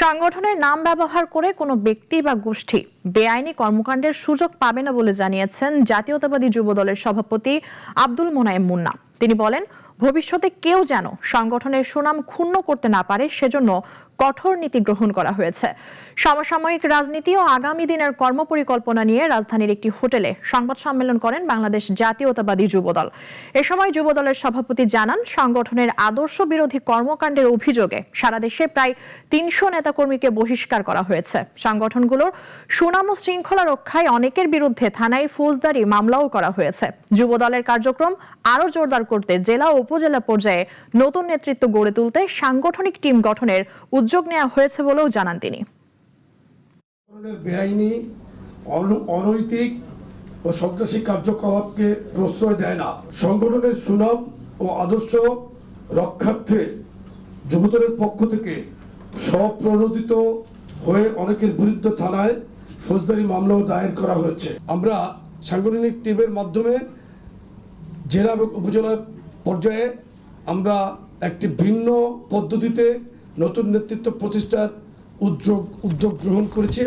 সংগঠনের নাম ব্যবহার করে কোনো ব্যক্তি বা গোষ্ঠী বেআইনি কর্মকাণ্ডের সুযোগ পাবে না বলে জানিয়েছেন জাতীয়তাবাদী যুবদলের সভাপতি আব্দুল মোনায়েম মুন্না। তিনি বলেন, ভবিষ্যতে কেউ যেন সংগঠনের সুনাম ক্ষুণ্ণ করতে না পারে সেজন্য কঠোর নীতি গ্রহণ করা হয়েছে। সমসাময়িক রাজনীতি ও আগামী দিনের কর্মপরিকল্পনা নিয়ে রাজধানীর একটি হোটেলে সংবাদ সম্মেলন করেন বাংলাদেশ জাতীয়তাবাদী যুবদল। এ সময় যুবদলের সভাপতি জানান, সংগঠনের আদর্শ বিরোধী কর্মকাণ্ডের অভিযোগে সারা দেশে প্রায় ৩০০ নেতাকর্মীকে বহিষ্কার করা হয়েছে। সংগঠনগুলোর সুনাম ও শৃঙ্খলা রক্ষায় অনেকের বিরুদ্ধে থানায় ফৌজদারি মামলাও করা হয়েছে। যুবদলের কার্যক্রম আরো জোরদার করতে জেলা ও উপজেলা পর্যায়ে নতুন নেতৃত্ব গড়ে তুলতে সাংগঠনিক টিম গঠনের উদ্যোগ নেওয়া হয়েছে বলেও জানান তিনি। বেআইনি, অনৈতিক ও সন্ত্রাসী কার্যকলাপকে প্রশ্রয় দেয় না। সংগঠনের সুনাম ও আদর্শ রক্ষার্থে যুবদলের পক্ষ থেকে স্বপ্রণোদিত হয়ে অনেকের বিরুদ্ধে থানায় ফৌজদারি মামলাও দায়ের করা হয়েছে। আমরা সাংগঠনিক টিমের মাধ্যমে জেলা এবং উপজেলা পর্যায়ে আমরা একটি ভিন্ন পদ্ধতিতে নতুন নেতৃত্ব প্রতিষ্ঠার উদ্যোগ গ্রহণ করেছি।